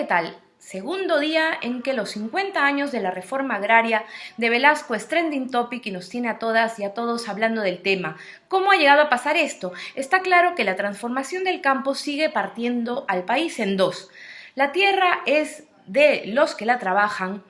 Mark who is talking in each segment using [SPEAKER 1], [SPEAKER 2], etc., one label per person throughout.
[SPEAKER 1] tal? Segundo día en que los 50 años de la reforma agraria de Velasco es trending topic y nos tiene a todas y a todos hablando del tema. ¿Cómo ha llegado a pasar esto? Está claro que la transformación del campo sigue partiendo al país en dos. La tierra es de los que la trabajan.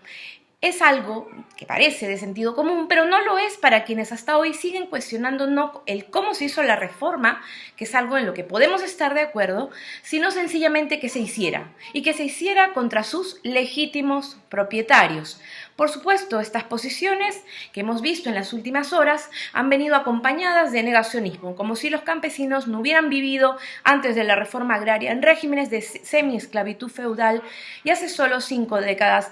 [SPEAKER 1] Es algo que parece de sentido común, pero no lo es para quienes hasta hoy siguen cuestionando no el cómo se hizo la reforma, que es algo en lo que podemos estar de acuerdo, sino sencillamente que se hiciera, y que se hiciera contra sus legítimos propietarios. Por supuesto, estas posiciones que hemos visto en las últimas horas han venido acompañadas de negacionismo, como si los campesinos no hubieran vivido antes de la reforma agraria en regímenes de semi-esclavitud feudal y hace solo 5 décadas,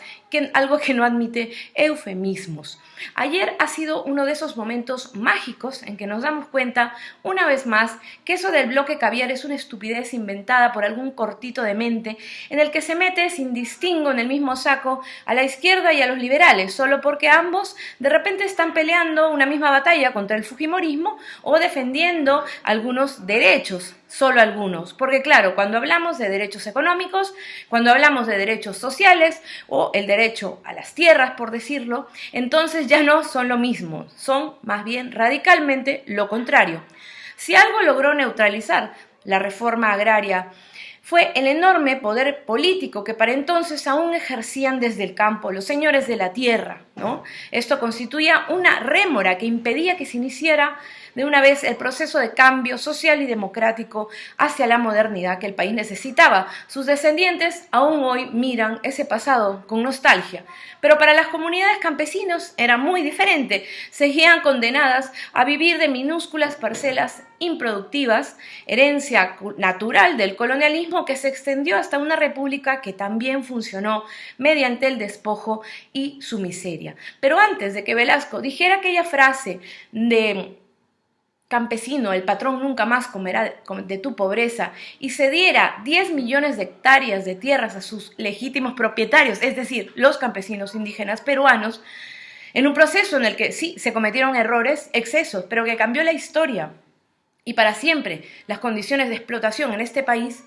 [SPEAKER 1] algo que no admite eufemismos. Ayer ha sido uno de esos momentos mágicos en que nos damos cuenta, una vez más, que eso del bloque caviar es una estupidez inventada por algún cortito de mente en el que se mete sin distingo en el mismo saco a la izquierda y a los liberales, solo porque ambos de repente están peleando una misma batalla contra el fujimorismo o defendiendo algunos derechos. Solo algunos, porque claro, cuando hablamos de derechos económicos, cuando hablamos de derechos sociales o el derecho a las tierras, por decirlo, entonces ya no son lo mismo, son más bien radicalmente lo contrario. Si algo logró neutralizar la reforma agraria fue el enorme poder político que para entonces aún ejercían desde el campo los señores de la tierra, ¿no? Esto constituía una rémora que impedía que se iniciara de una vez el proceso de cambio social y democrático hacia la modernidad que el país necesitaba. Sus descendientes aún hoy miran ese pasado con nostalgia, pero para las comunidades campesinos era muy diferente. Seguían condenadas a vivir de minúsculas parcelas improductivas, herencia natural del colonialismo que se extendió hasta una república que también funcionó mediante el despojo y su miseria. Pero antes de que Velasco dijera aquella frase de campesino, el patrón nunca más comerá de tu pobreza, y cediera 10 millones de hectáreas de tierras a sus legítimos propietarios, es decir, los campesinos indígenas peruanos, en un proceso en el que sí se cometieron errores, excesos, pero que cambió la historia y para siempre las condiciones de explotación en este país.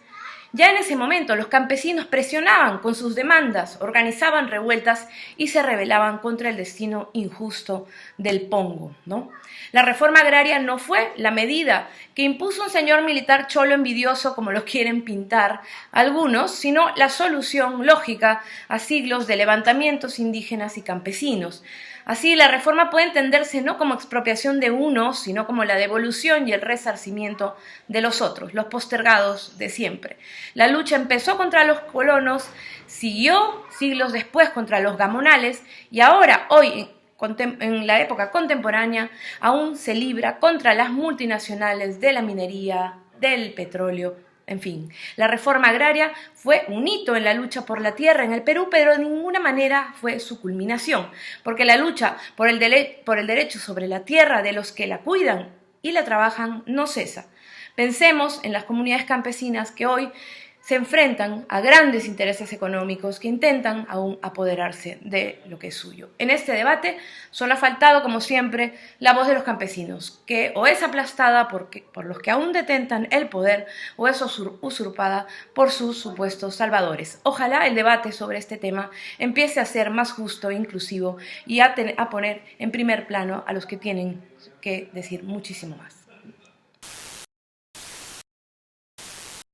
[SPEAKER 1] Ya en ese momento los campesinos presionaban con sus demandas, organizaban revueltas y se rebelaban contra el destino injusto del Pongo, ¿no? La reforma agraria no fue la medida que impuso un señor militar cholo envidioso, como lo quieren pintar algunos, sino la solución lógica a siglos de levantamientos indígenas y campesinos. Así, la reforma puede entenderse no como expropiación de unos, sino como la devolución y el resarcimiento de los otros, los postergados de siempre. La lucha empezó contra los colonos, siguió siglos después contra los gamonales y ahora, hoy, en la época contemporánea, aún se libra contra las multinacionales de la minería, del petróleo. En fin, la reforma agraria fue un hito en la lucha por la tierra en el Perú, pero de ninguna manera fue su culminación, porque la lucha por el derecho sobre la tierra de los que la cuidan y la trabajan no cesa. Pensemos en las comunidades campesinas que hoy se enfrentan a grandes intereses económicos que intentan aún apoderarse de lo que es suyo. En este debate solo ha faltado, como siempre, la voz de los campesinos, que o es aplastada por los que aún detentan el poder o es usurpada por sus supuestos salvadores. Ojalá el debate sobre este tema empiece a ser más justo e inclusivo y a poner en primer plano a los que tienen que decir muchísimo más.